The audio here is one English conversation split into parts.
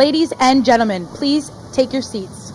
Ladies and gentlemen, please take your seats.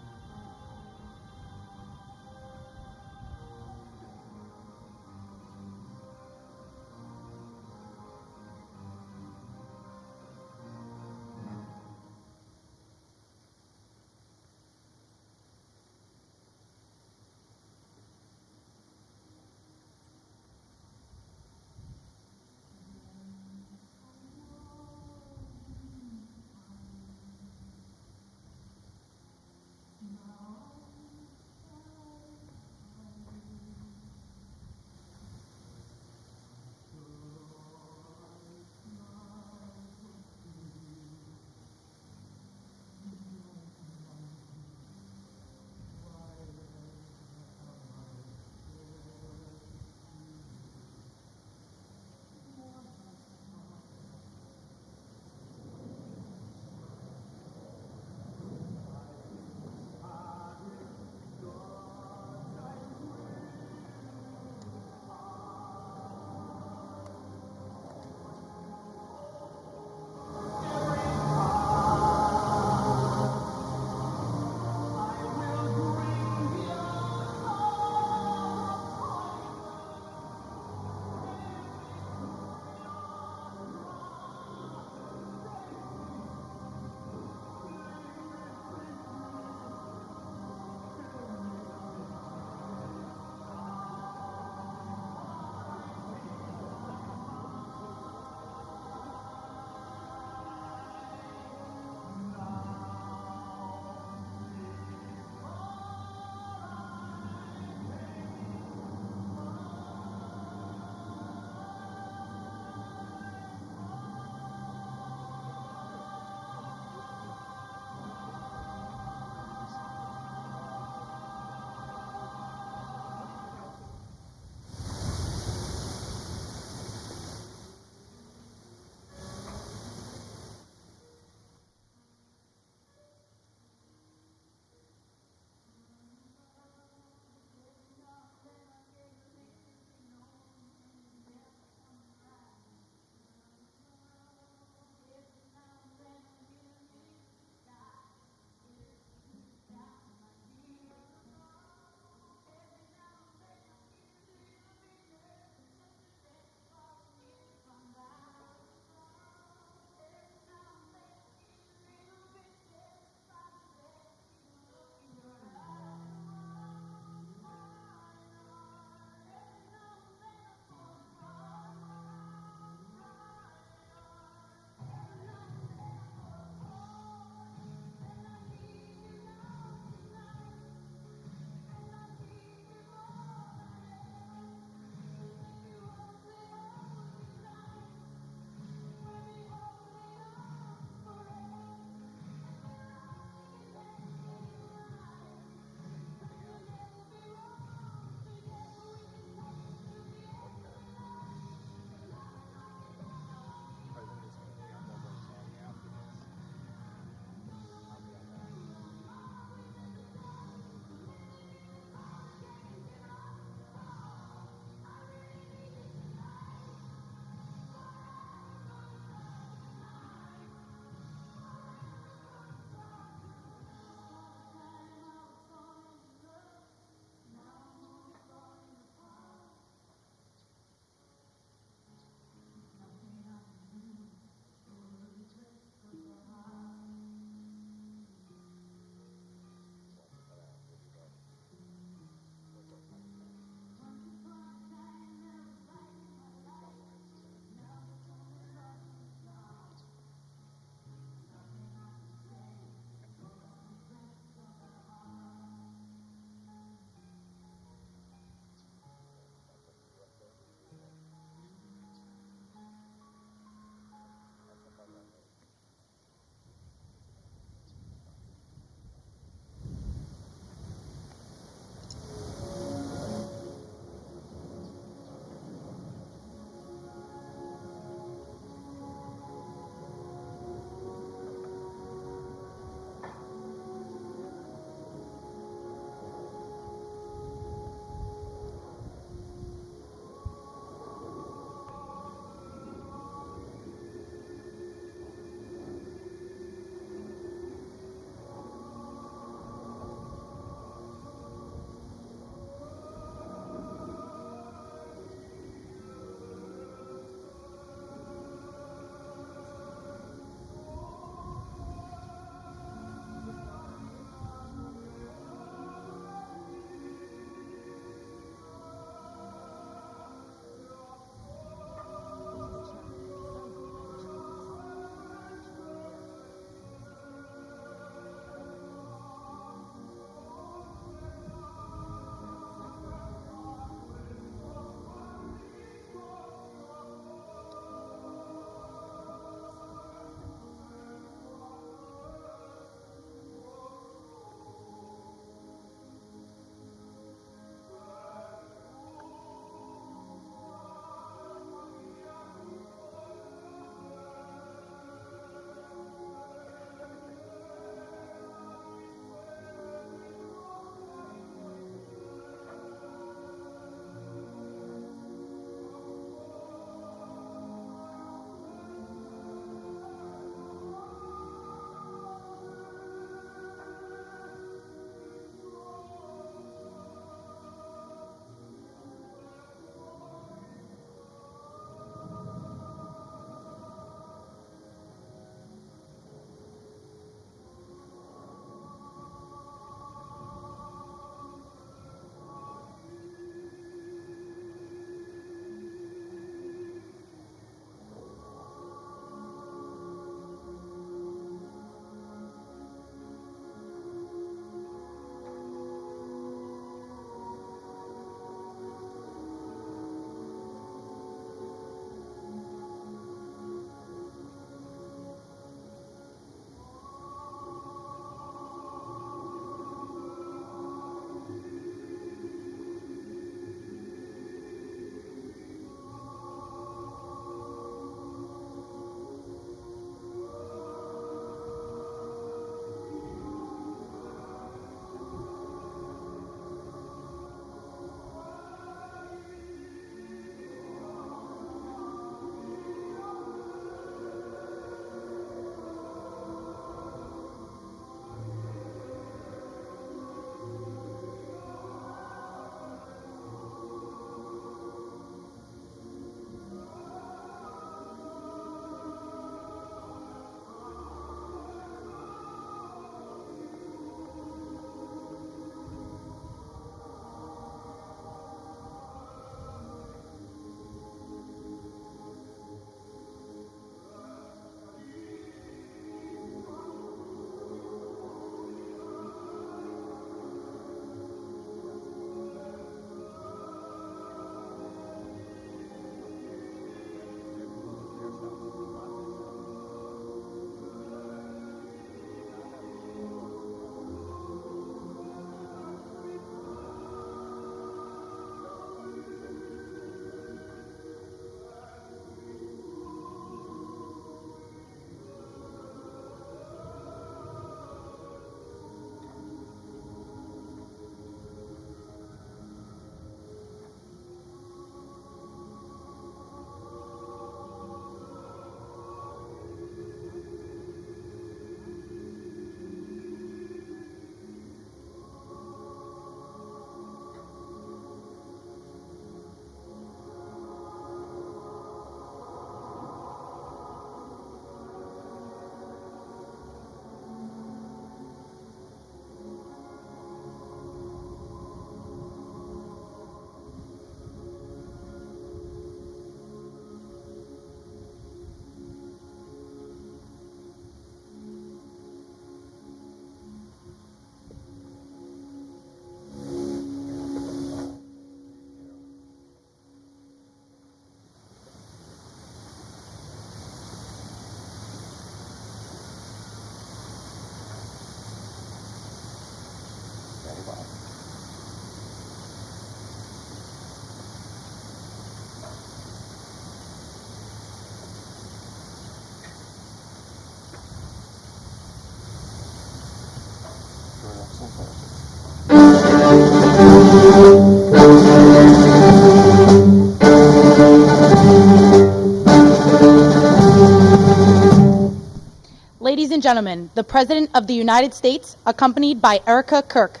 Ladies and gentlemen, the President of the United States, accompanied by Erica Kirk.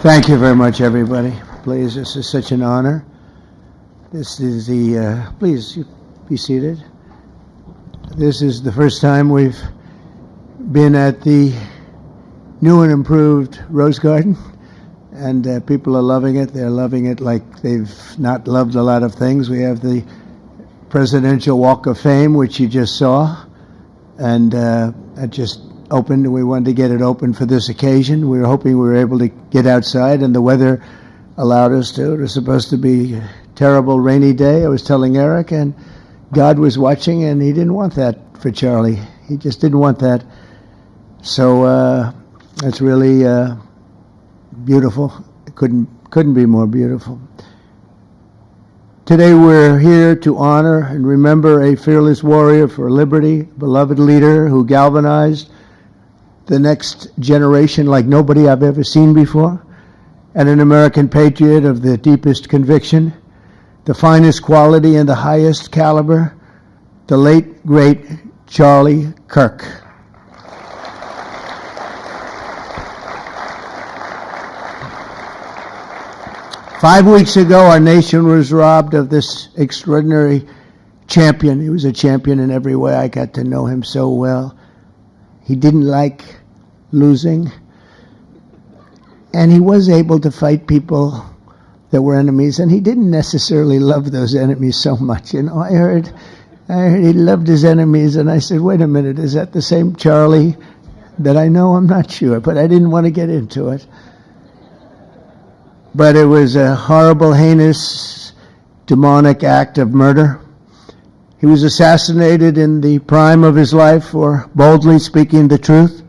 'Thank you very much, everybody. Please, this is such an honor. This is the, please be seated. This is the first time we've been at the new and improved Rose Garden, and people are loving it. They're loving it like they've not loved a lot of things. We have the Presidential Walk of Fame, which you just saw, and that just opened, and we wanted to get it open for this occasion. We were hoping we were able to get outside, and the weather allowed us to. It was supposed to be a terrible rainy day. I was telling Eric, and God was watching, and he didn't want that for Charlie. He just didn't want that. So it's really beautiful. It couldn't be more beautiful. Today we're here to honor and remember a fearless warrior for liberty, beloved leader who galvanized the next generation like nobody I've ever seen before, and an American patriot of the deepest conviction, the finest quality and the highest caliber, the late, great Charlie Kirk. Five weeks ago, our nation was robbed of this extraordinary champion. He was a champion in every way. I got to know him so well. He didn't like losing, and he was able to fight people that were enemies, and he didn't necessarily love those enemies so much. You know, I heard he loved his enemies, and I said, wait a minute, is that the same Charlie that I know? I'm not sure, but I didn't want to get into it. But it was a horrible, heinous, demonic act of murder. He was assassinated in the prime of his life for boldly speaking the truth,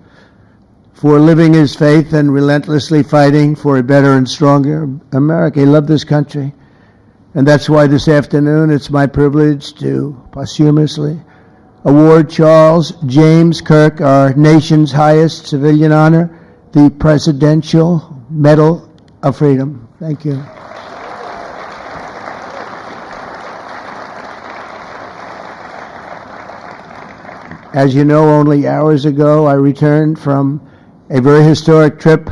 for living his faith and relentlessly fighting for a better and stronger America. He loved this country. And that's why this afternoon it's my privilege to posthumously award Charles James Kirk, our nation's highest civilian honor, the Presidential Medal of Freedom. Thank you. As you know, only hours ago I returned from a very historic trip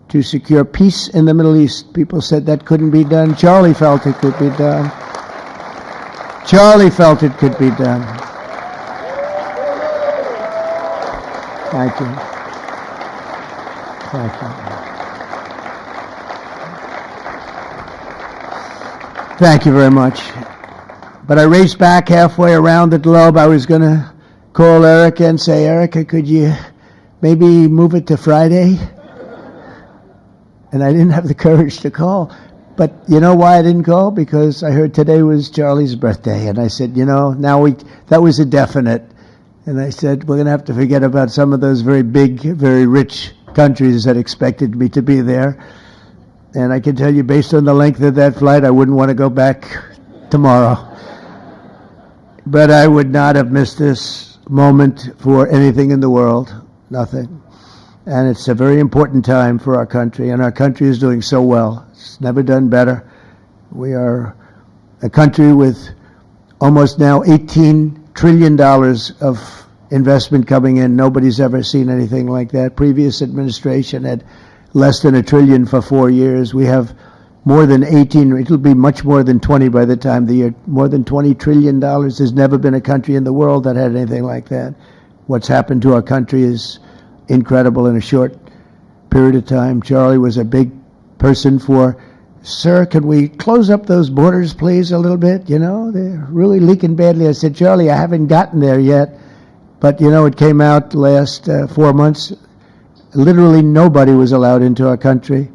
to secure peace in the Middle East. People said that couldn't be done. Charlie felt it could be done. Charlie felt it could be done. Thank you. Thank you. Thank you very much. But I raced back halfway around the globe. I was going to call Erica and say, Erica, could you maybe move it to Friday? And I didn't have the courage to call. But you know why I didn't call? Because I heard today was Charlie's birthday. And I said, you know, that was a definite. And I said, we're going to have to forget about some of those very big, very rich countries that expected me to be there. And I can tell you, based on the length of that flight, I wouldn't want to go back tomorrow. But I would not have missed this moment for anything in the world. Nothing. And it's a very important time for our country, and our country is doing so well. It's never done better. We are a country with almost now $18 trillion of investment coming in. Nobody's ever seen anything like that. Previous administration had less than $1 trillion for 4 years. We have more than 18, it'll be much more than 20 by the time the year, more than $20 trillion. There's never been a country in the world that had anything like that. What's happened to our country is incredible in a short period of time. Charlie was a big person for, sir, can we close up those borders, please, a little bit? You know, they're really leaking badly. I said, Charlie, I haven't gotten there yet. But, you know, it came out the last 4 months. Literally nobody was allowed into our country.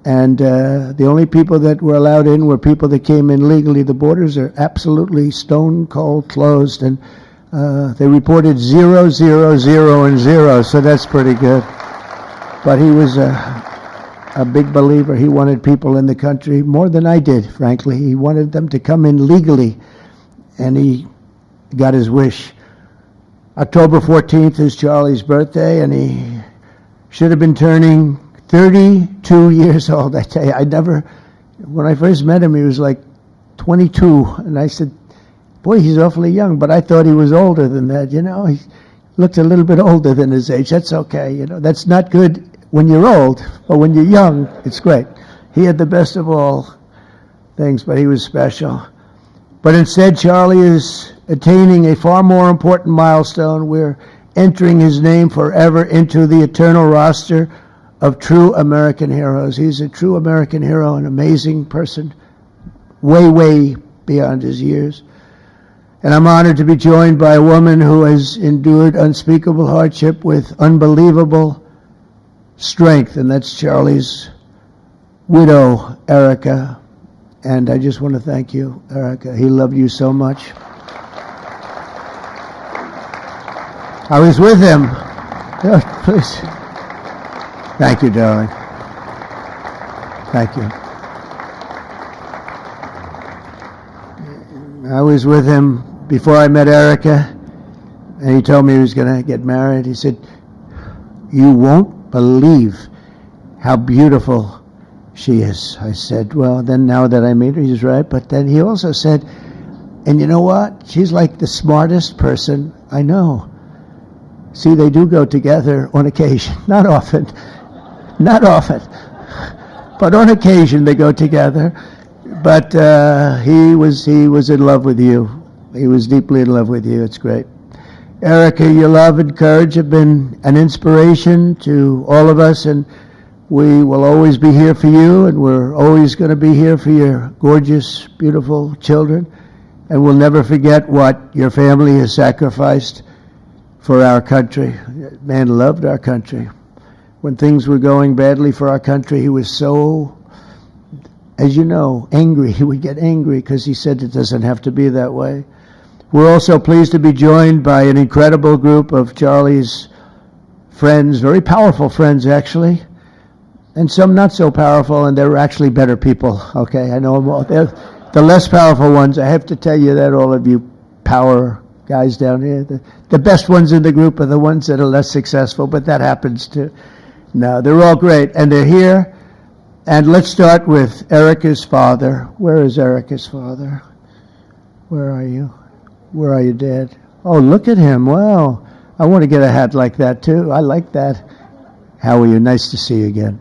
And the only people that were allowed in were people that came in legally. The borders are absolutely stone cold closed, and they reported 0, 0, 0, and 0, so that's pretty good. But he was a big believer. He wanted people in the country more than I did, frankly. He wanted them to come in legally, and he got his wish. October 14th is Charlie's birthday, and he should have been turning 32 years old. I tell you, when I first met him, he was like 22, and I said, boy, he's awfully young, but I thought he was older than that, you know. He looked a little bit older than his age. That's okay, you know. That's not good when you're old, but when you're young, it's great. He had the best of all things, but he was special. But instead, Charlie is attaining a far more important milestone. We're entering his name forever into the eternal roster of true American heroes. He's a true American hero, an amazing person, way, way beyond his years. And I'm honored to be joined by a woman who has endured unspeakable hardship with unbelievable strength, and that's Charlie's widow, Erica. And I just want to thank you, Erica. He loved you so much. I was with him. Oh, please. Thank you, darling. Thank you. I was with him before I met Erica, and he told me he was going to get married. He said, you won't believe how beautiful she is. I said, well, then now that I meet her, he's right. But then he also said, and you know what? She's like the smartest person I know. See, they do go together on occasion. Not often. Not often. But on occasion they go together. But he was in love with you. He was deeply in love with you. It's great. Erica, your love and courage have been an inspiration to all of us, and we will always be here for you, and we're always going to be here for your gorgeous, beautiful children, and we'll never forget what your family has sacrificed for our country. Man loved our country. When things were going badly for our country, he was so, as you know, angry. He would get angry because he said it doesn't have to be that way. We're also pleased to be joined by an incredible group of Charlie's friends, very powerful friends, actually, and some not so powerful, and they're actually better people, okay? I know them all. They're the less powerful ones. I have to tell you that, all of you power guys down here. The best ones in the group are the ones that are less successful, but that happens too. No, they're all great, and they're here. And let's start with Erica's father. Where is Erica's father? Where are you? Where are you, Dad? Oh, look at him. Wow. I want to get a hat like that, too. I like that. How are you? Nice to see you again.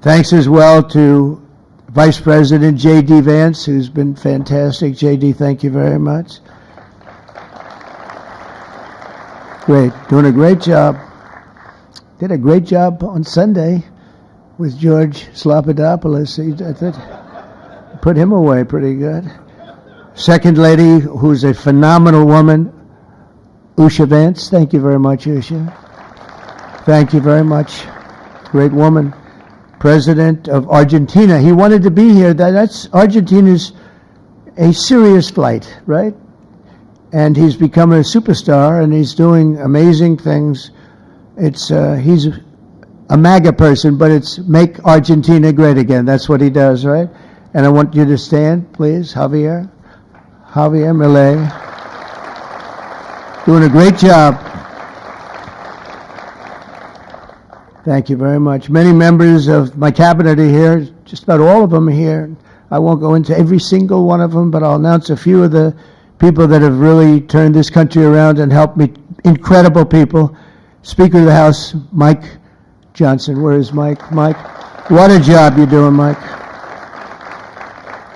Thanks as well to Vice President J.D. Vance, who's been fantastic. J.D., thank you very much. Great. Doing a great job. Did a great job on Sunday with George Slopadopoulos. I thought put him away pretty good. Second lady, who's a phenomenal woman, Usha Vance. Thank you very much, Usha. Thank you very much. Great woman. President of Argentina. He wanted to be here. That's Argentina's a serious flight, right? And he's become a superstar, and he's doing amazing things. He's a MAGA person, but it's make Argentina great again. That's what he does, right? And I want you to stand, please, Javier Milei. Doing a great job. Thank you very much. Many members of my cabinet are here. Just about all of them are here. I won't go into every single one of them, but I'll announce a few of the people that have really turned this country around and helped me. Incredible people. Speaker of the House, Mike Johnson. Where is Mike? Mike, what a job you're doing, Mike.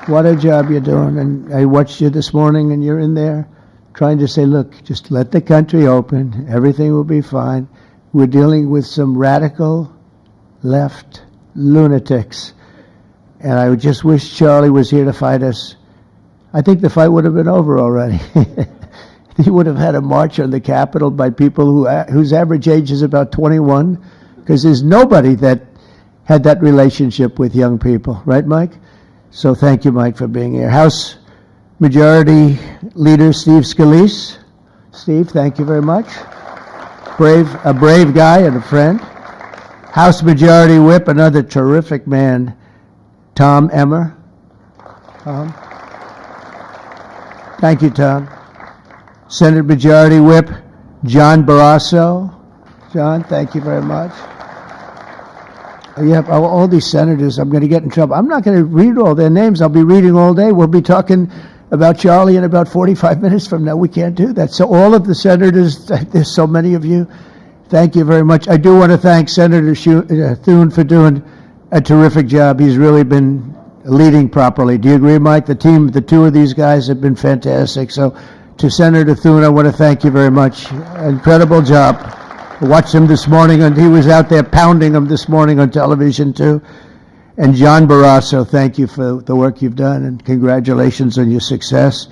What a job you're doing. And I watched you this morning, and you're in there trying to say, look, just let the country open. Everything will be fine. We're dealing with some radical left lunatics. And I just wish Charlie was here to fight us. I think the fight would have been over already. He would have had a march on the Capitol by people whose average age is about 21, because there's nobody that had that relationship with young people. Right, Mike? So thank you, Mike, for being here. House Majority Leader Steve Scalise. Steve, thank you very much. A brave guy and a friend. House Majority Whip, another terrific man, Tom Emmer. Thank you, Tom. Senate Majority Whip, John Barrasso. John, thank you very much. Yeah, all these senators, I'm going to get in trouble. I'm not going to read all their names. I'll be reading all day. We'll be talking about Charlie in about 45 minutes from now. We can't do that. So all of the senators, there's so many of you, thank you very much. I do want to thank Senator Thune for doing a terrific job. He's really been leading properly. Do you agree, Mike? The team, the two of these guys have been fantastic. So to Senator Thune, I want to thank you very much. Incredible job. I watched him this morning, and he was out there pounding them this morning on television, too. And John Barrasso, thank you for the work you've done, and congratulations on your success.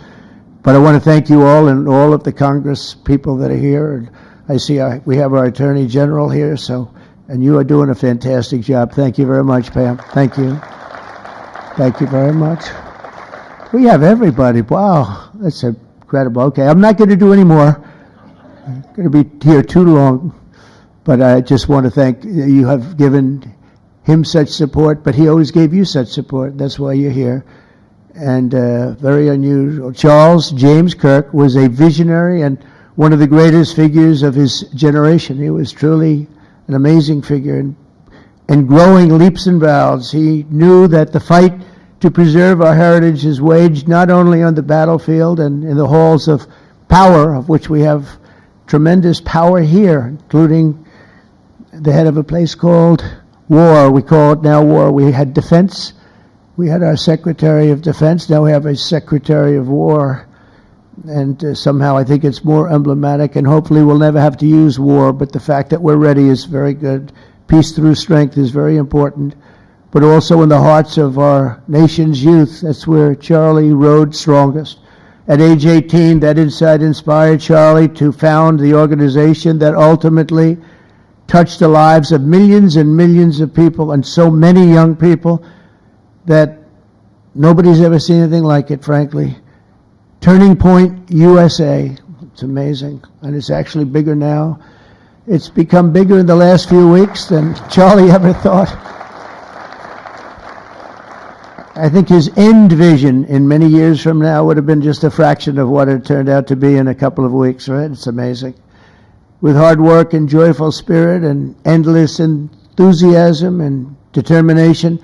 But I want to thank you all and all of the Congress people that are here. And I see we have our Attorney General here, and you are doing a fantastic job. Thank you very much, Pam. Thank you. Thank you very much. We have everybody. Wow, that's incredible. Okay, I'm not going to do any more. I'm going to be here too long. But I just want to thank you. Have given him such support, but he always gave you such support. That's why you're here. And very unusual. Charles James Kirk was a visionary and one of the greatest figures of his generation. He was truly an amazing figure and growing leaps and bounds. He knew that the fight to preserve our heritage is waged not only on the battlefield and in the halls of power, of which we have tremendous power here, including the head of a place called war. We call it now war. We had defense. We had our Secretary of Defense. Now we have a Secretary of War. And somehow I think it's more emblematic, and hopefully we'll never have to use war, but the fact that we're ready is very good. Peace through strength is very important, but also in the hearts of our nation's youth. That's where Charlie rode strongest. At age 18, that insight inspired Charlie to found the organization that ultimately touched the lives of millions and millions of people, and so many young people that nobody's ever seen anything like it, frankly. Turning Point USA. It's amazing, and it's actually bigger now. It's become bigger in the last few weeks than Charlie ever thought. I think his end vision in many years from now would have been just a fraction of what it turned out to be in a couple of weeks, right? It's amazing. With hard work and joyful spirit and endless enthusiasm and determination.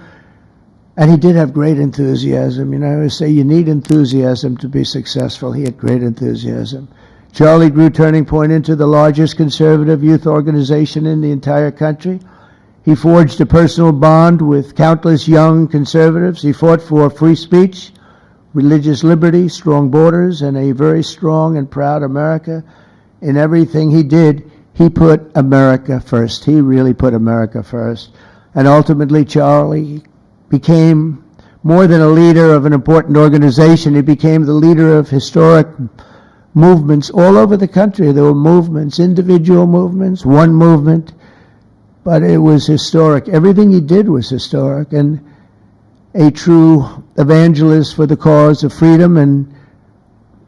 And he did have great enthusiasm. You know, I always say you need enthusiasm to be successful. He had great enthusiasm. Charlie grew Turning Point into the largest conservative youth organization in the entire country. He forged a personal bond with countless young conservatives. He fought for free speech, religious liberty, strong borders, and a very strong and proud America. In everything he did, he put America first. He really put America first. And ultimately, Charlie became more than a leader of an important organization. He became the leader of historic movements all over the country. There were movements, individual movements, one movement, but it was historic. Everything he did was historic, and a true evangelist for the cause of freedom and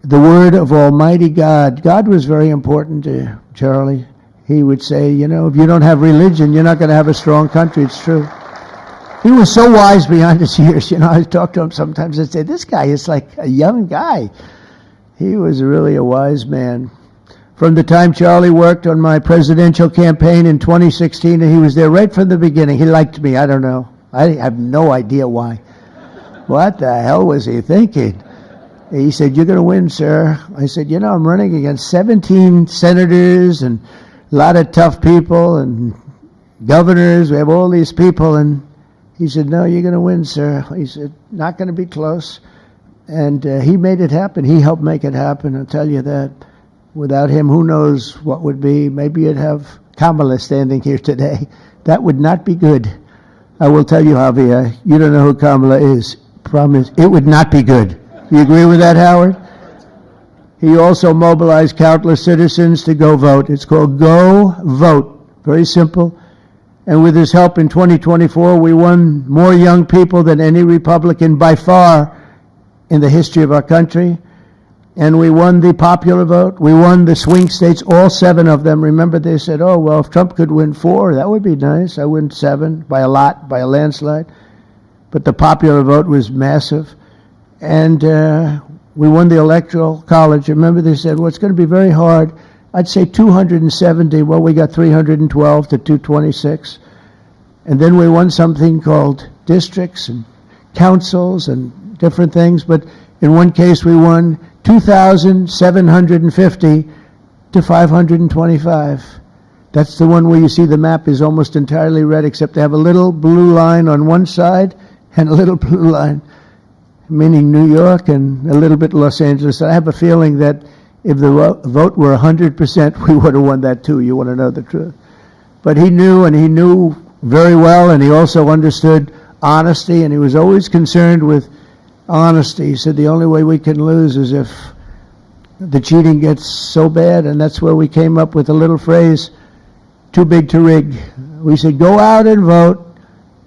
the word of Almighty God. God was very important to Charlie. He would say, you know, if you don't have religion, you're not going to have a strong country. It's true. He was so wise beyond his years. You know, I talk to him sometimes and say, this guy is like a young guy. He was really a wise man. From the time Charlie worked on my presidential campaign in 2016, and he was there right from the beginning. He liked me. I don't know. I have no idea why. What the hell was he thinking? He said, you're going to win, sir. I said, you know, I'm running against 17 senators and a lot of tough people and governors. We have all these people. And he said, no, you're going to win, sir. He said, not going to be close. And he made it happen. He helped make it happen. I'll tell you that. Without him, who knows what would be. Maybe you'd have Kamala standing here today. That would not be good. I will tell you, Javier, you don't know who Kamala is. Promise, it would not be good. You agree with that, Howard? He also mobilized countless citizens to go vote. It's called Go Vote. Very simple. And with his help in 2024, we won more young people than any Republican by far in the history of our country. And we won the popular vote. We won the swing states, all 7 of them. Remember, they said, oh, well, if Trump could win 4, that would be nice. I win 7 by a lot, by a landslide. But the popular vote was massive. And we won the Electoral College. Remember, they said, well, it's going to be very hard. I'd say 270. Well, we got 312 to 226. And then we won something called districts and councils and different things. But in one case, we won 2,750 to 525. That's the one where you see the map is almost entirely red, except they have a little blue line on one side and a little blue line, meaning New York, and a little bit Los Angeles. I have a feeling that if the vote were 100%, we would have won that too. You want to know the truth. But he knew, and he knew very well, and he also understood honesty, and he was always concerned with honesty. He said the only way we can lose is if the cheating gets so bad, and that's where we came up with a little phrase, too big to rig. We said, go out and vote.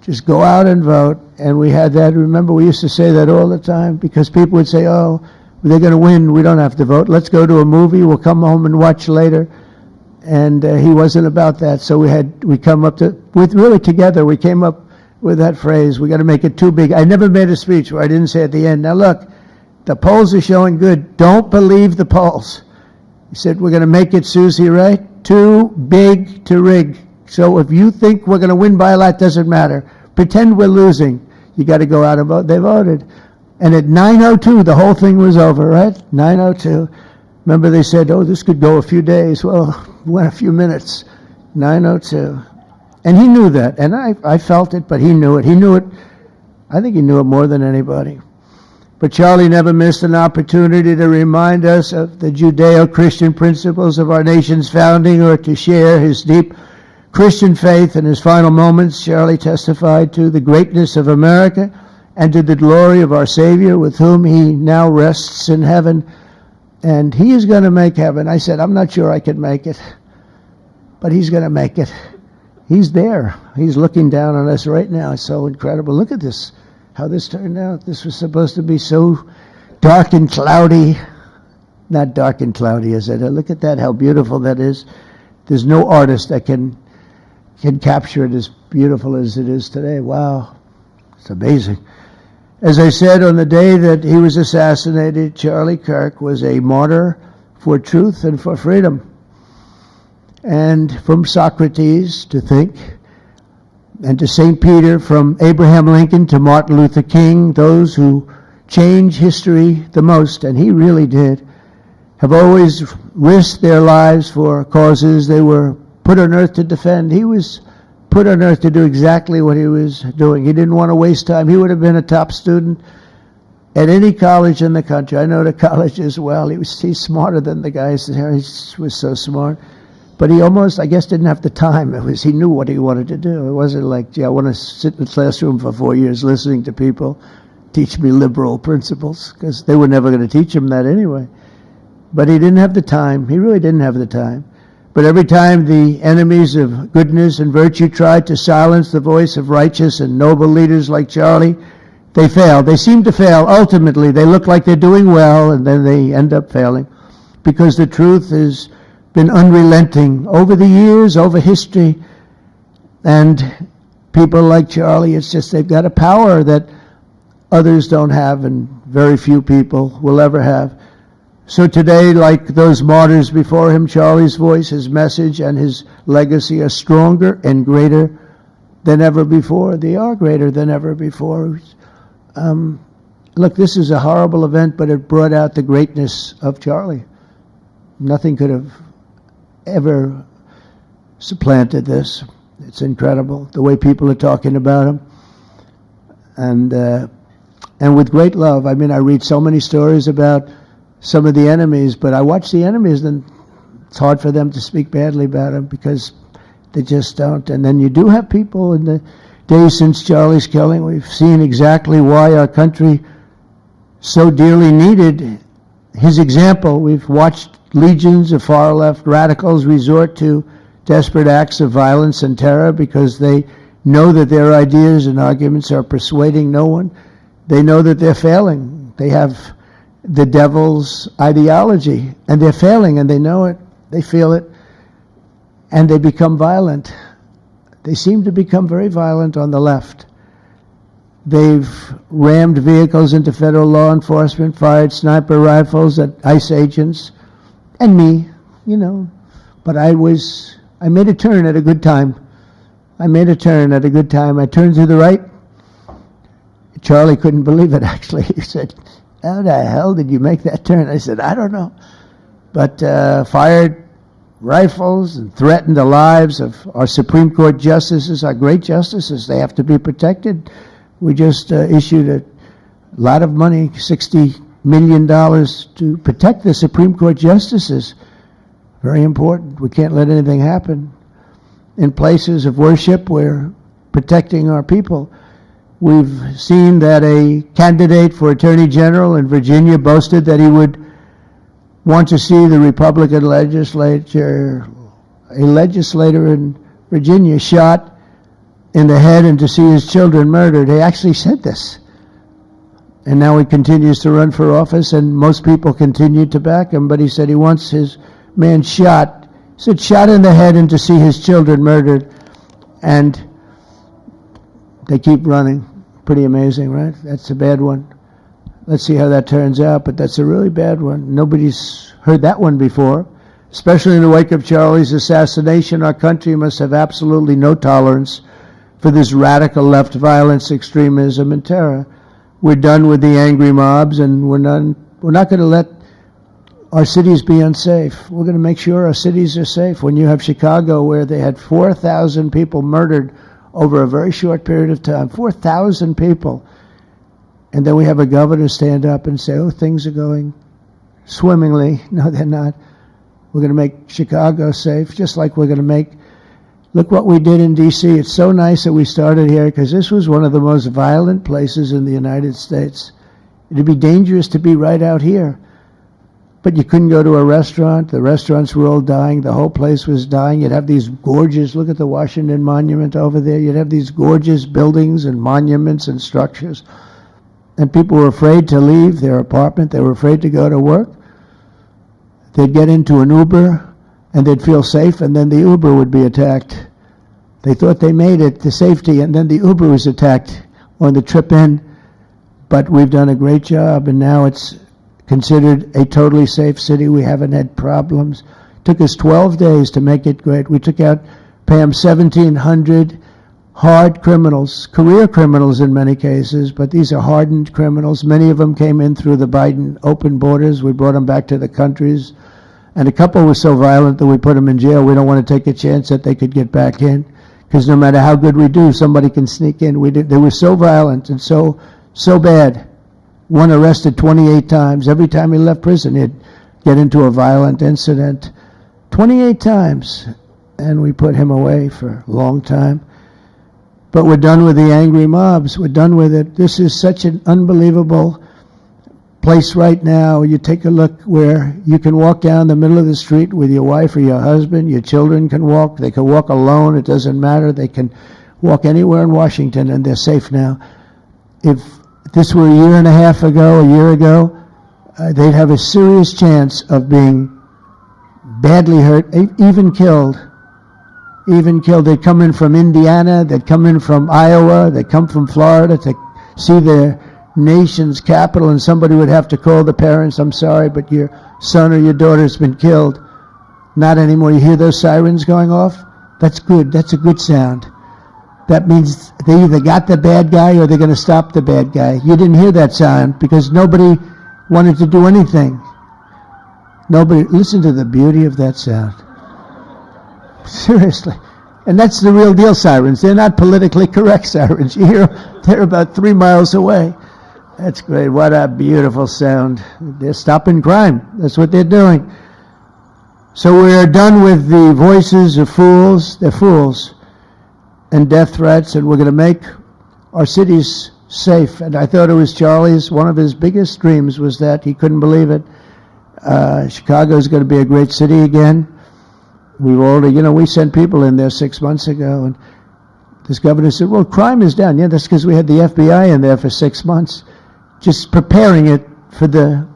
Just go out and vote. And we had that. Remember, we used to say that all the time because people would say, oh, they're going to win. We don't have to vote. Let's go to a movie. We'll come home and watch later. And he wasn't about that. So we come up together, we came up with that phrase, we got to make it too big. I never made a speech where I didn't say at the end, now look, the polls are showing good. Don't believe the polls. He said, we're going to make it, Susie, right? Too big to rig. So if you think we're going to win by a lot, doesn't matter. Pretend we're losing. You got to go out and vote. They voted. And at 9:02, the whole thing was over, right? 9:02. Remember they said, oh, this could go a few days. Well, it went a few minutes. 9:02. And he knew that. And I felt it, but he knew it. He knew it. I think he knew it more than anybody. But Charlie never missed an opportunity to remind us of the Judeo-Christian principles of our nation's founding or to share his deep Christian faith. In his final moments, Charlie testified to the greatness of America and to the glory of our Savior, with whom he now rests in heaven. And he is going to make heaven. I said, I'm not sure I could make it, but he's going to make it. He's there. He's looking down on us right now. It's so incredible. Look at this, how this turned out. This was supposed to be so dark and cloudy. Not dark and cloudy, is it? Look at that, how beautiful that is. There's no artist that can capture it as beautiful as it is today. Wow, it's amazing. As I said, on the day that he was assassinated, Charlie Kirk was a martyr for truth and for freedom. And from Socrates to think, and to St. Peter, from Abraham Lincoln to Martin Luther King, those who change history the most, and he really did, have always risked their lives for causes they were put on earth to defend. He was put on earth to do exactly what he was doing. He didn't want to waste time. He would have been a top student at any college in the country. I know the college as well. He's smarter than the guys there. He was so smart. But he almost, I guess, didn't have the time. He knew what he wanted to do. It wasn't like, gee, I want to sit in the classroom for 4 years listening to people teach me liberal principles, because they were never going to teach him that anyway. But he didn't have the time. He really didn't have the time. But every time the enemies of goodness and virtue tried to silence the voice of righteous and noble leaders like Charlie, they failed. They seem to fail. Ultimately, they look like they're doing well, and then they end up failing, because the truth has been unrelenting over the years, over history. And people like Charlie, it's just they've got a power that others don't have, and very few people will ever have. So today, like those martyrs before him, Charlie's voice, his message, and his legacy are stronger and greater than ever before. They are greater than ever before. Look, this is a horrible event, but it brought out the greatness of Charlie. Nothing could have ever supplanted this. It's incredible, the way people are talking about him. And with great love. I mean, I read so many stories about some of the enemies, but I watch the enemies, and it's hard for them to speak badly about him because they just don't. And then you do have people in the days since Charlie's killing, we've seen exactly why our country so dearly needed his example. We've watched legions of far-left radicals resort to desperate acts of violence and terror because they know that their ideas and arguments are persuading no one. They know that they're failing. They have the devil's ideology, and they're failing, and they know it. They feel it, and they become violent. They seem to become very violent on the left. They've rammed vehicles into federal law enforcement, fired sniper rifles at ICE agents, and me, But I made a turn at a good time. I turned to the right. Charlie couldn't believe it, actually. He said, "How the hell did you make that turn?" I said, "I don't know." But fired rifles and threatened the lives of our Supreme Court justices, our great justices. They have to be protected. We just issued a lot of money, $60 million, to protect the Supreme Court justices. Very important. We can't let anything happen. In places of worship, we're protecting our people. We've seen that a candidate for Attorney General in Virginia boasted that he would want to see the Republican legislature, a legislator in Virginia, shot in the head and to see his children murdered. He actually said this. And now he continues to run for office, and most people continue to back him, but he said he wants his man shot. He said shot in the head and to see his children murdered. And they keep running. Pretty amazing, right? That's a bad one. Let's see how that turns out, but that's a really bad one. Nobody's heard that one before. Especially in the wake of Charlie's assassination, our country must have absolutely no tolerance for this radical left violence, extremism, and terror. We're done with the angry mobs, and we're not going to let our cities be unsafe. We're going to make sure our cities are safe. When you have Chicago, where they had 4,000 people murdered over a very short period of time, 4,000 people, and then we have a governor stand up and say, "Oh, things are going swimmingly." No, they're not. We're going to make Chicago safe, just like we're going to make. Look what we did in D.C. It's so nice that we started here, because this was one of the most violent places in the United States. It'd be dangerous to be right out here. But you couldn't go to a restaurant. The restaurants were all dying. The whole place was dying. You'd have these gorgeous, look at the Washington Monument over there. You'd have these gorgeous buildings and monuments and structures. And people were afraid to leave their apartment. They were afraid to go to work. They'd get into an Uber, and they'd feel safe, and then the Uber would be attacked. They thought they made it to safety, and then the Uber was attacked on the trip in. But we've done a great job, and now it's considered a totally safe city. We haven't had problems. It took us 12 days to make it great. We took out, Pam, 1,700 hard criminals, career criminals in many cases, but these are hardened criminals. Many of them came in through the Biden open borders. We brought them back to the countries. And a couple were so violent that we put them in jail. We don't want to take a chance that they could get back in, because no matter how good we do, somebody can sneak in. They were so violent and so bad. One arrested 28 times. Every time he left prison, he'd get into a violent incident. 28 times. And we put him away for a long time. But we're done with the angry mobs. We're done with it. This is such an unbelievable place right now. You take a look where you can walk down the middle of the street with your wife or your husband. Your children can walk. They can walk alone. It doesn't matter. They can walk anywhere in Washington, and they're safe now. If this were a year and a half ago, a year ago, they'd have a serious chance of being badly hurt, even killed. They'd come in from Indiana. They'd come in from Iowa. They'd come from Florida to see their nation's capital, and somebody would have to call the parents, "I'm sorry, but your son or your daughter's been killed." Not anymore. You hear those sirens going off? That's good. That's a good sound. That means they either got the bad guy or they're going to stop the bad guy. You didn't hear that sound because nobody wanted to do anything. Nobody. Listen to the beauty of that sound. Seriously. And that's the real deal sirens. They're not politically correct sirens. You hear them, they're about 3 miles away. That's great. What a beautiful sound. They're stopping crime. That's what they're doing. So we're done with the voices of fools. They're fools. And death threats, and we're going to make our cities safe. And I thought it was Charlie's, one of his biggest dreams was that he couldn't believe it. Chicago is going to be a great city again. we've already, we sent people in there 6 months ago, and this governor said, well, crime is down. Yeah, that's because we had the FBI in there for 6 months, just preparing it for the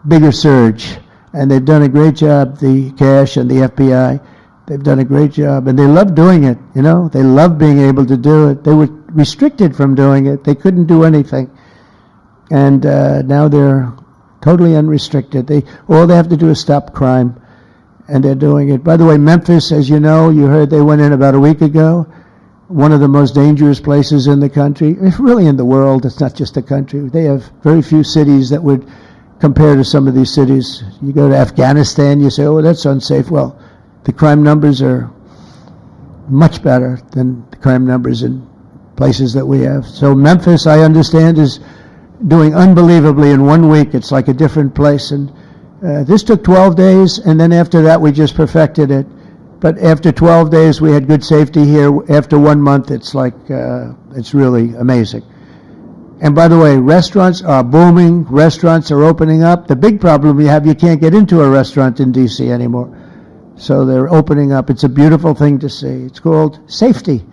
bigger surge. And they've done a great job, the cash and the FBI. They've done a great job, and they love doing it, They love being able to do it. They were restricted from doing it. They couldn't do anything. And now they're totally unrestricted. All they have to do is stop crime, and they're doing it. By the way, Memphis, as you know, you heard they went in about a week ago, one of the most dangerous places in the country. It's really in the world. It's not just the country. They have very few cities that would compare to some of these cities. You go to Afghanistan, you say, oh, that's unsafe. Well, the crime numbers are much better than the crime numbers in places that we have. So Memphis, I understand, is doing unbelievably in 1 week. It's like a different place. And this took 12 days, and then after that we just perfected it. But after 12 days we had good safety here. After 1 month, it's like, it's really amazing. And by the way, restaurants are booming. Restaurants are opening up. The big problem you have, you can't get into a restaurant in D.C. anymore. So they're opening up. It's a beautiful thing to see. It's called safety.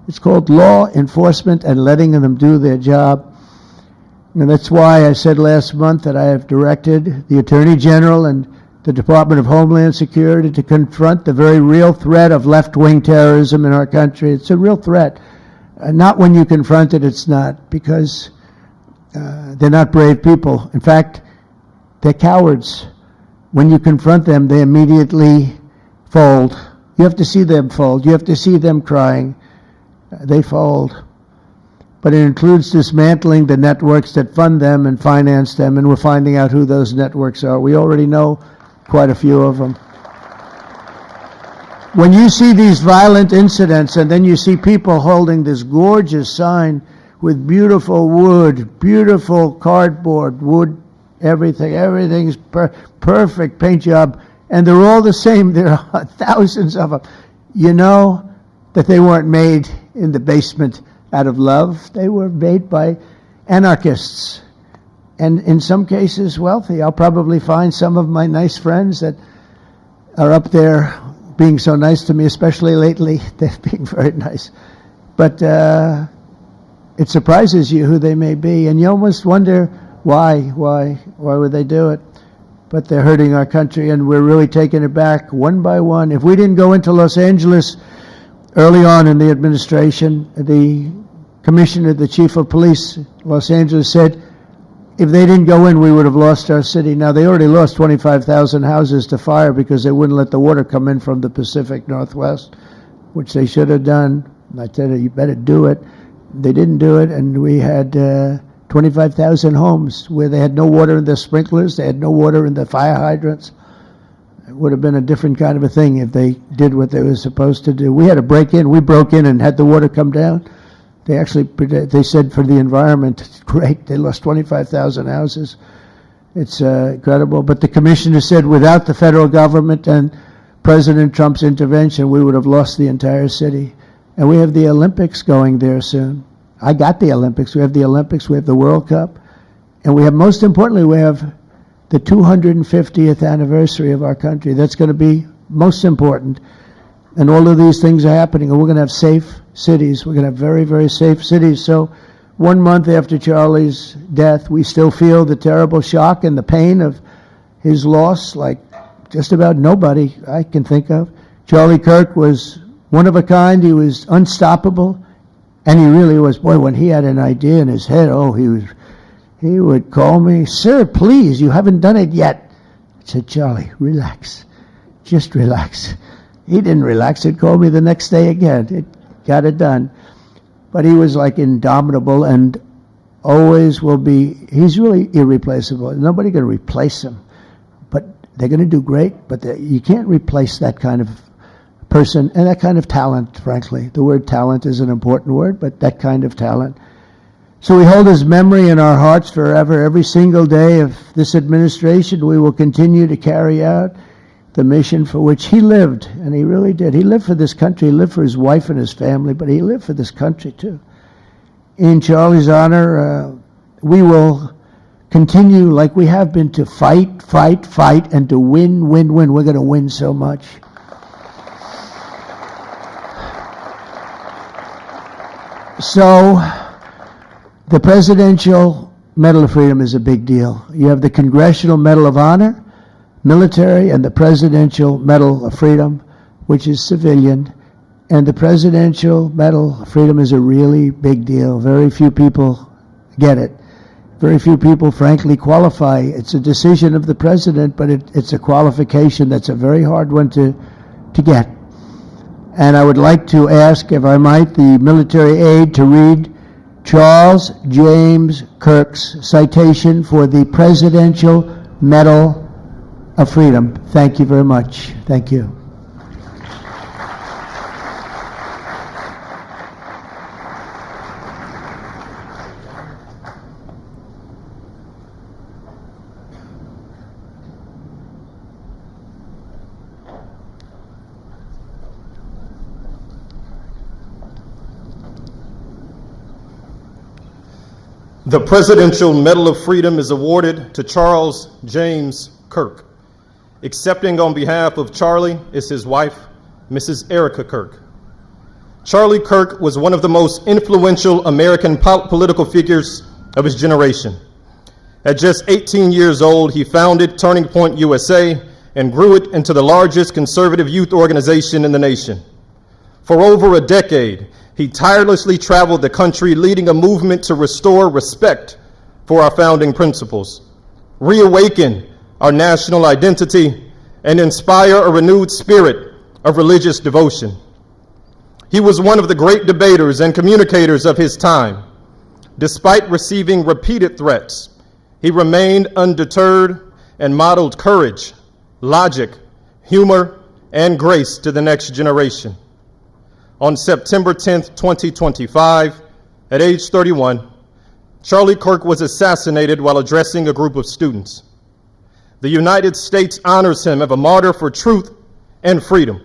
It's called law enforcement and letting them do their job. And that's why I said last month that I have directed the Attorney General and the Department of Homeland Security to confront the very real threat of left-wing terrorism in our country. It's a real threat. Not when you confront it, it's not, because they're not brave people. In fact, they're cowards. When you confront them, they immediately fold. You have to see them fold. You have to see them crying. They fold. But it includes dismantling the networks that fund them and finance them, and we're finding out who those networks are. We already know quite a few of them. When you see these violent incidents, and then you see people holding this gorgeous sign with beautiful wood, beautiful cardboard, wood, everything's perfect paint job, and they're all the same. There are thousands of them. You know that they weren't made in the basement out of love. They were made by anarchists, and in some cases wealthy. I'll probably find some of my nice friends that are up there being so nice to me, especially lately. They're being very nice. But it surprises you who they may be, and you almost wonder why would they do it? But they're hurting our country, and we're really taking it back one by one. If we didn't go into Los Angeles early on in the administration, the commissioner, the chief of police, Los Angeles, said if they didn't go in, we would have lost our city. Now, they already lost 25,000 houses to fire because they wouldn't let the water come in from the Pacific Northwest, which they should have done. I said, you better do it. They didn't do it, and we had 25,000 homes where they had no water in the sprinklers, they had no water in the fire hydrants. It would have been a different kind of a thing if they did what they were supposed to do. We had to break in. We broke in and had the water come down. They said for the environment, it's great. They lost 25,000 houses. It's incredible. But the commissioner said without the federal government and President Trump's intervention, we would have lost the entire city. And we have the Olympics going there soon. I got the Olympics. We have the Olympics. We have the World Cup. And we have, most importantly, we have the 250th anniversary of our country. That's going to be most important. And all of these things are happening. And we're going to have safe cities. We're going to have very, very safe cities. So 1 month after Charlie's death, we still feel the terrible shock and the pain of his loss, like just about nobody I can think of. Charlie Kirk was one of a kind. He was unstoppable. And he really was. Boy, when he had an idea in his head, he would call me, sir, please, you haven't done it yet. I said, Charlie, relax. Just relax. He didn't relax. He'd call me the next day again. It got it done. But he was like indomitable and always will be. He's really irreplaceable. Nobody going to replace him. But they're going to do great. But you can't replace that kind of person and that kind of talent, frankly. The word talent is an important word, but that kind of talent. So we hold his memory in our hearts forever. Every single day of this administration, we will continue to carry out the mission for which he lived, and he really did. He lived for this country. He lived for his wife and his family, but he lived for this country too. In Charlie's honor, we will continue like we have been to fight, and to win. We're going to win so much. So, the Presidential Medal of Freedom is a big deal. You have the Congressional Medal of Honor, military, and the Presidential Medal of Freedom, which is civilian. And the Presidential Medal of Freedom is a really big deal. Very few people get it. Very few people, frankly, qualify. It's a decision of the president, but it's a qualification that's a very hard one to get. And I would like to ask, if I might, the military aide to read Charles James Kirk's citation for the Presidential Medal of Freedom. Thank you very much. Thank you. The Presidential Medal of Freedom is awarded to Charles James Kirk. Accepting on behalf of Charlie is his wife, Mrs. Erica Kirk. Charlie Kirk was one of the most influential American political figures of his generation. At just 18 years old, he founded Turning Point USA and grew it into the largest conservative youth organization in the nation. For over a decade, he tirelessly traveled the country leading a movement to restore respect for our founding principles, reawaken our national identity, and inspire a renewed spirit of religious devotion. He was one of the great debaters and communicators of his time. Despite receiving repeated threats, he remained undeterred and modeled courage, logic, humor, and grace to the next generation. On September 10th, 2025, at age 31, Charlie Kirk was assassinated while addressing a group of students. The United States honors him as a martyr for truth and freedom.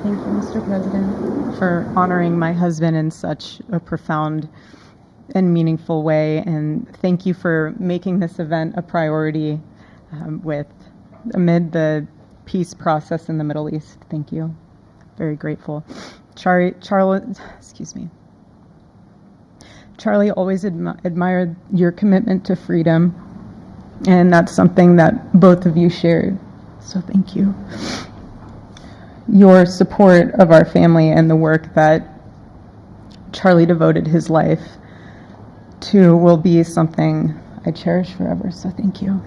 Thank you, Mr. President, for honoring my husband in such a profound and meaningful way. And thank you for making this event a priority amid the peace process in the Middle East. Thank you. Very grateful. Charlie always admired your commitment to freedom, and that's something that both of you shared. So thank you. Your support of our family and the work that Charlie devoted his life to will be something I cherish forever, so thank you.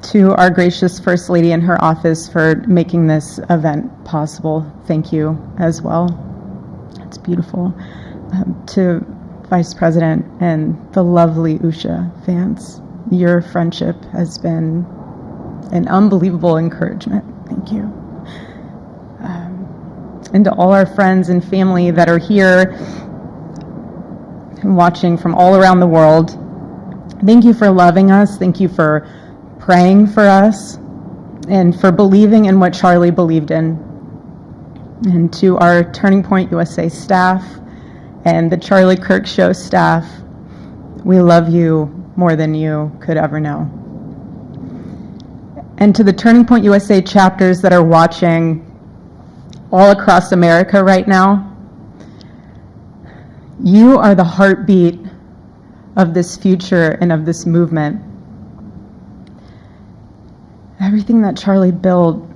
To our gracious First Lady in her office for making this event possible, thank you as well. It's beautiful. To Vice President and the lovely Usha fans, your friendship has been an unbelievable encouragement. Thank you. And to all our friends and family that are here and watching from all around the world, thank you for loving us. Thank you for praying for us and for believing in what Charlie believed in. And to our Turning Point USA staff and the Charlie Kirk Show staff, we love you more than you could ever know. And to the Turning Point USA chapters that are watching all across America right now, you are the heartbeat of this future and of this movement. Everything that Charlie built,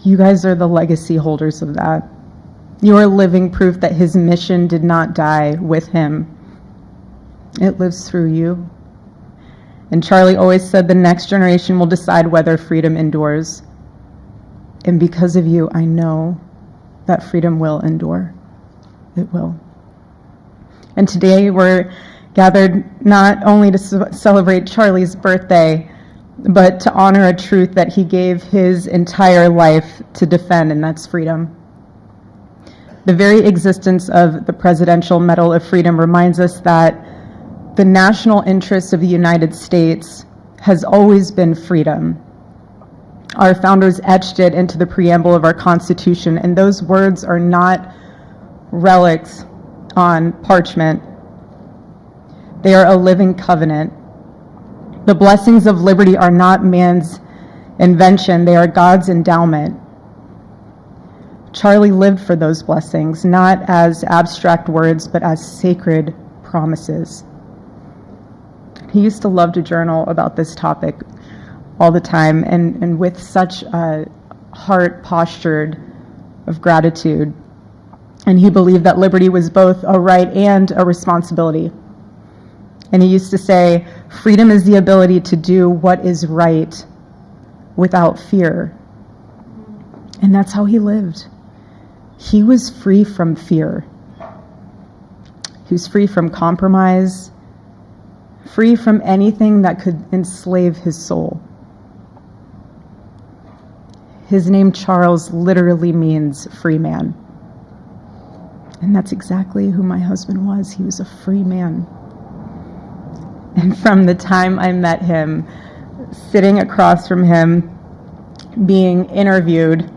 you guys are the legacy holders of that. You are living proof that his mission did not die with him. It lives through you. And Charlie always said the next generation will decide whether freedom endures. And because of you, I know that freedom will endure. It will. And today we're gathered not only to celebrate Charlie's birthday, but to honor a truth that he gave his entire life to defend, and that's freedom. The very existence of the Presidential Medal of Freedom reminds us that the national interest of the United States has always been freedom. Our founders etched it into the preamble of our Constitution, and those words are not relics on parchment. They are a living covenant. The blessings of liberty are not man's invention, they are God's endowment. Charlie lived for those blessings, not as abstract words, but as sacred promises. He used to love to journal about this topic all the time, and with such a heart postured of gratitude. And he believed that liberty was both a right and a responsibility. And he used to say, freedom is the ability to do what is right without fear. And that's how he lived. He was free from fear. He was free from compromise, free from anything that could enslave his soul. His name, Charles, literally means free man. And that's exactly who my husband was. He was a free man. And from the time I met him, sitting across from him, being interviewed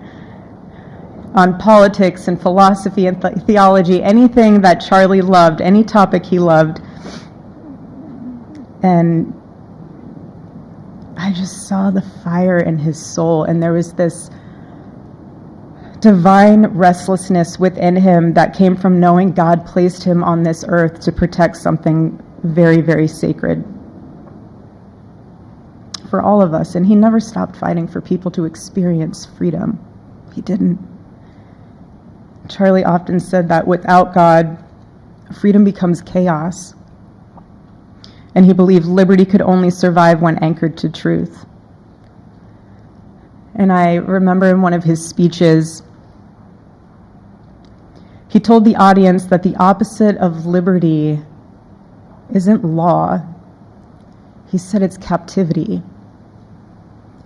on politics and philosophy and theology, anything that Charlie loved, any topic he loved, and I just saw the fire in his soul, and there was this divine restlessness within him that came from knowing God placed him on this earth to protect something very, very sacred for all of us. And he never stopped fighting for people to experience freedom. He didn't. Charlie often said that without God, freedom becomes chaos. And he believed liberty could only survive when anchored to truth. And I remember in one of his speeches, he told the audience that the opposite of liberty isn't law. He said it's captivity.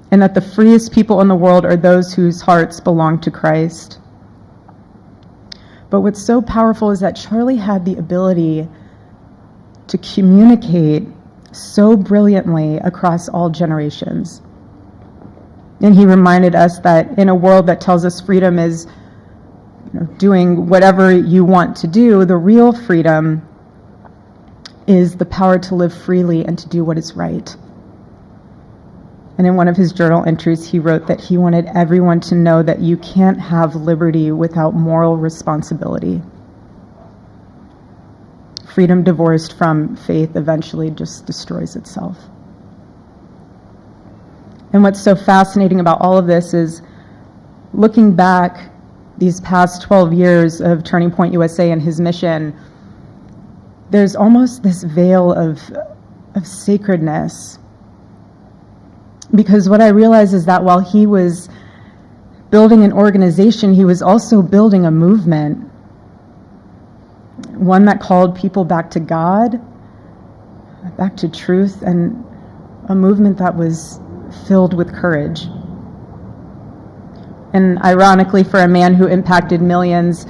And that the freest people in the world are those whose hearts belong to Christ. But what's so powerful is that Charlie had the ability to communicate so brilliantly across all generations. And he reminded us that in a world that tells us freedom is doing whatever you want to do, the real freedom is the power to live freely and to do what is right. And in one of his journal entries, he wrote that he wanted everyone to know that you can't have liberty without moral responsibility. Freedom divorced from faith eventually just destroys itself. And what's so fascinating about all of this is looking back these past 12 years of Turning Point USA and his mission, there's almost this veil of sacredness. Because what I realized is that while he was building an organization, he was also building a movement. One that called people back to God, back to truth, and a movement that was filled with courage. And ironically, for a man who impacted millions,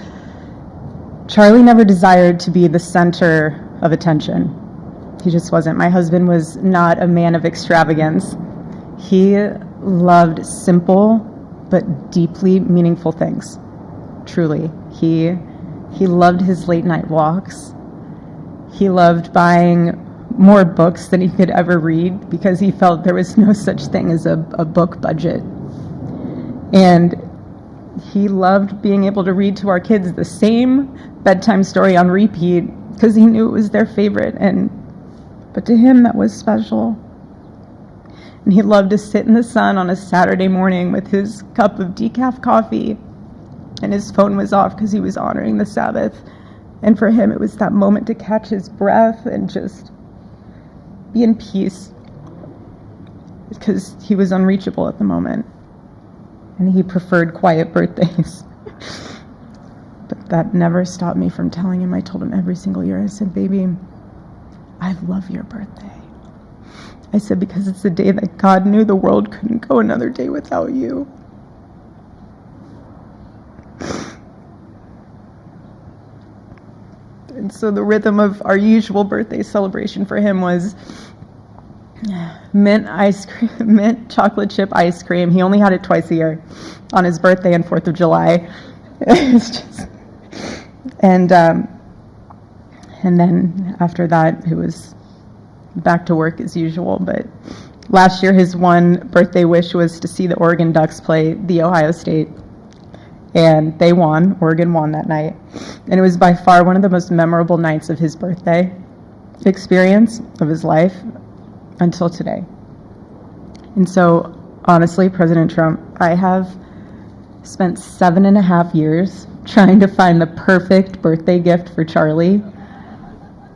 Charlie never desired to be the center of attention. He just wasn't. My husband was not a man of extravagance. He loved simple but deeply meaningful things. Truly. He loved his late night walks. He loved buying more books than he could ever read because he felt there was no such thing as a book budget. And he loved being able to read to our kids the same bedtime story on repeat because he knew it was their favorite. And but to him that was special. And he loved to sit in the sun on a Saturday morning with his cup of decaf coffee, and his phone was off because he was honoring the Sabbath. And for him, it was that moment to catch his breath and just be in peace, because he was unreachable at the moment. And he preferred quiet birthdays. But that never stopped me from telling him. I told him every single year, I said, baby, I love your birthday. I said, because it's the day that God knew the world couldn't go another day without you. And so the rhythm of our usual birthday celebration for him was mint ice cream, mint chocolate chip ice cream. He only had it twice a year, on his birthday and 4th of July. It's just, and then after that, it was back to work as usual. But last year, his one birthday wish was to see the Oregon Ducks play the Ohio State. And they won. Oregon won that night. And it was by far one of the most memorable nights of his birthday experience of his life until today. And so, honestly, President Trump, I have spent 7.5 years trying to find the perfect birthday gift for Charlie.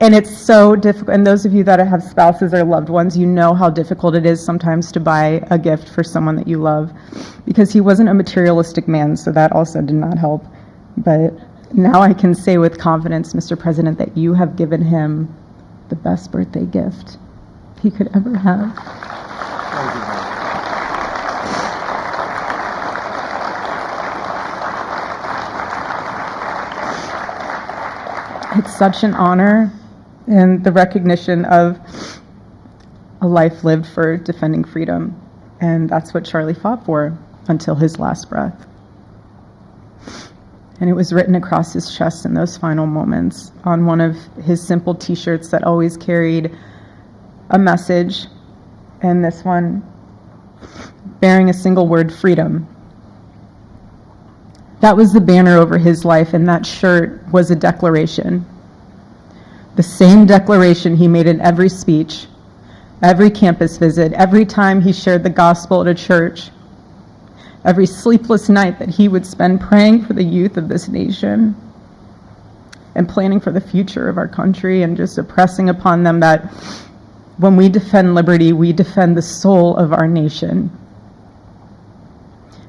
And it's so difficult. And those of you that have spouses or loved ones, you know how difficult it is sometimes to buy a gift for someone that you love, because he wasn't a materialistic man, so that also did not help. But now I can say with confidence, Mr. President, that you have given him the best birthday gift he could ever have. Thank you, Mom. It's such an honor and the recognition of a life lived for defending freedom. And that's what Charlie fought for until his last breath. And it was written across his chest in those final moments on one of his simple t-shirts that always carried a message, and this one bearing a single word, freedom. That was the banner over his life, and that shirt was a declaration. The same declaration he made in every speech, every campus visit, every time he shared the gospel at a church, every sleepless night that he would spend praying for the youth of this nation and planning for the future of our country, and just impressing upon them that when we defend liberty, we defend the soul of our nation.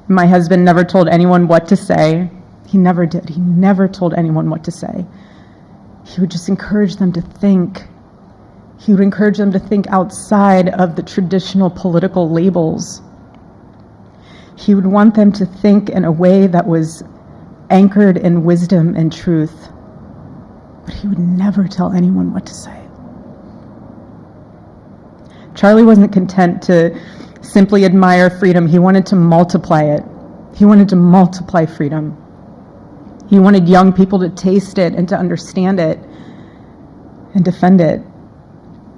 My husband never told anyone what to say. He never did. He never told anyone what to say. He would just encourage them to think. He would encourage them to think outside of the traditional political labels. He would want them to think in a way that was anchored in wisdom and truth. But he would never tell anyone what to say. Charlie wasn't content to simply admire freedom. He wanted to multiply it. He wanted to multiply freedom. He wanted young people to taste it and to understand it and defend it.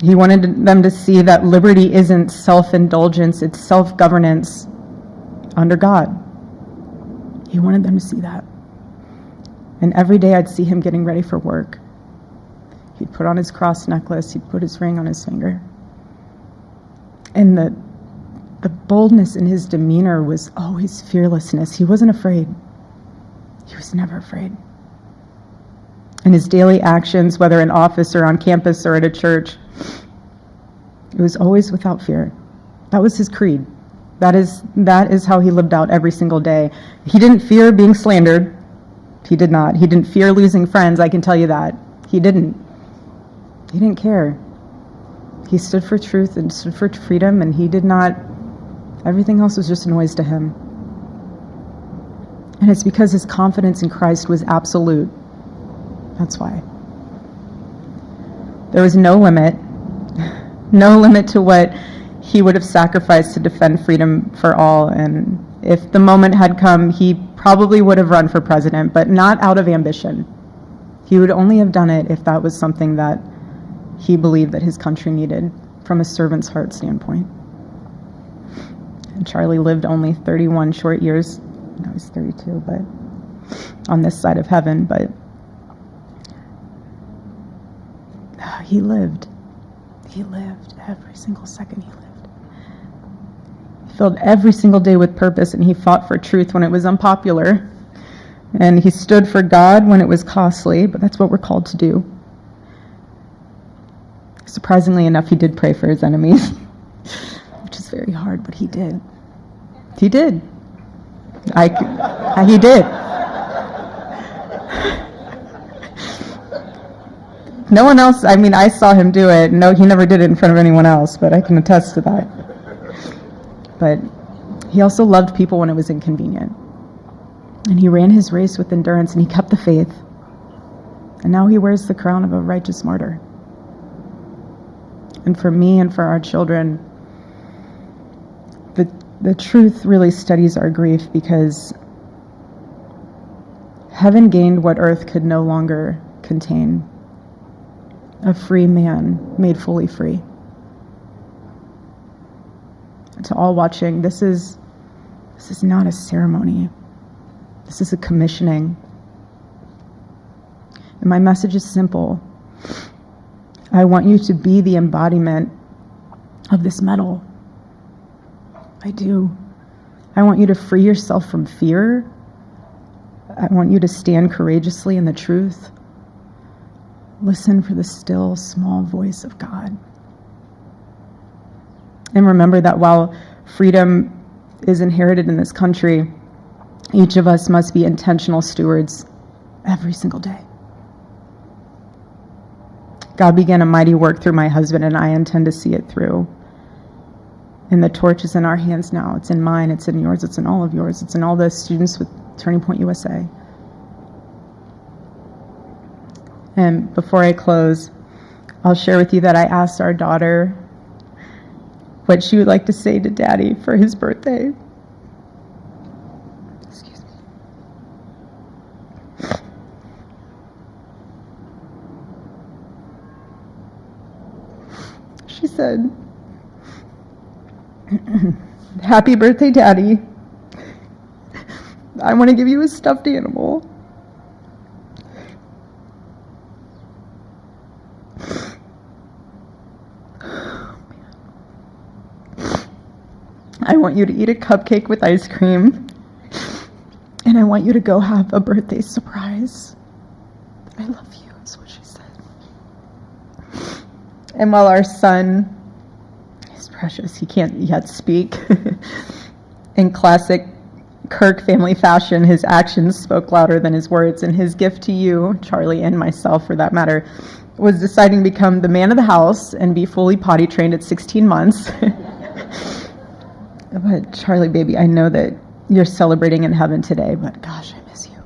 He wanted them to see that liberty isn't self-indulgence, it's self-governance under God. He wanted them to see that. And every day I'd see him getting ready for work. He'd put on his cross necklace, he'd put his ring on his finger. And the boldness in his demeanor was always fearlessness. He wasn't afraid. He was never afraid. In his daily actions, whether in office or on campus or at a church, it was always without fear. That was his creed. That is how he lived out every single day. He didn't fear being slandered. He did not. He didn't fear losing friends, I can tell you that. He didn't. He didn't care. He stood for truth and stood for freedom, and he did not, everything else was just noise to him. And it's because his confidence in Christ was absolute. That's why. There was no limit to what he would have sacrificed to defend freedom for all. And if the moment had come, he probably would have run for president, but not out of ambition. He would only have done it if that was something that he believed that his country needed from a servant's heart standpoint. And Charlie lived only 31 short years. I was 32, but on this side of heaven, but he lived. He lived every single second he lived. He filled every single day with purpose, and he fought for truth when it was unpopular. And he stood for God when it was costly, but that's what we're called to do. Surprisingly enough, he did pray for his enemies, which is very hard, but he did. He did. He did. No one else, I saw him do it. No, he never did it in front of anyone else, but I can attest to that. But he also loved people when it was inconvenient. And he ran his race with endurance, and he kept the faith. And now he wears the crown of a righteous martyr. And for me and for our children, the truth really studies our grief, because heaven gained what earth could no longer contain. A free man made fully free. And to all watching, this is not a ceremony. This is a commissioning. And my message is simple. I want you to be the embodiment of this medal. I do. I want you to free yourself from fear. I want you to stand courageously in the truth. Listen for the still, small voice of God. And remember that while freedom is inherited in this country, each of us must be intentional stewards every single day. God began a mighty work through my husband, and I intend to see it through. And the torch is in our hands now. It's in mine, it's in yours, it's in all of yours. It's in all the students with Turning Point USA. And before I close, I'll share with you that I asked our daughter what she would like to say to Daddy for his birthday. Excuse me. She said, "Happy birthday, Daddy. I want to give you a stuffed animal. I want you to eat a cupcake with ice cream, and I want you to go have a birthday surprise. I love you," is what she said. And while our son is precious, he can't yet speak, in classic Kirk family fashion, his actions spoke louder than his words, and his gift to you, Charlie, and myself for that matter, was deciding to become the man of the house and be fully potty trained at 16 months. But Charlie, baby, I know that you're celebrating in heaven today, but gosh, I miss you.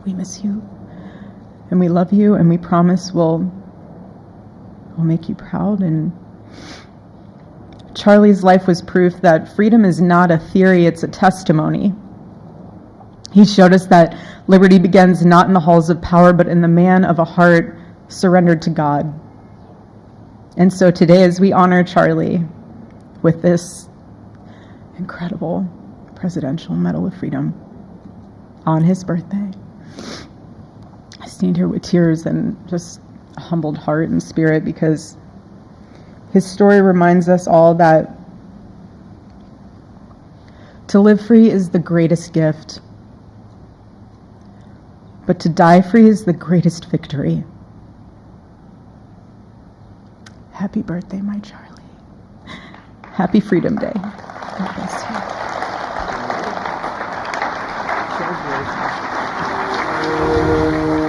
We miss you, and we love you, and we promise we'll make you proud. And Charlie's life was proof that freedom is not a theory, it's a testimony. He showed us that liberty begins not in the halls of power, but in the man of a heart surrendered to God. And so today, as we honor Charlie with this incredible Presidential Medal of Freedom on his birthday, I stand here with tears and just a humbled heart and spirit, because his story reminds us all that to live free is the greatest gift, but to die free is the greatest victory. Happy birthday, my Charlie. Happy Freedom Day. God bless you.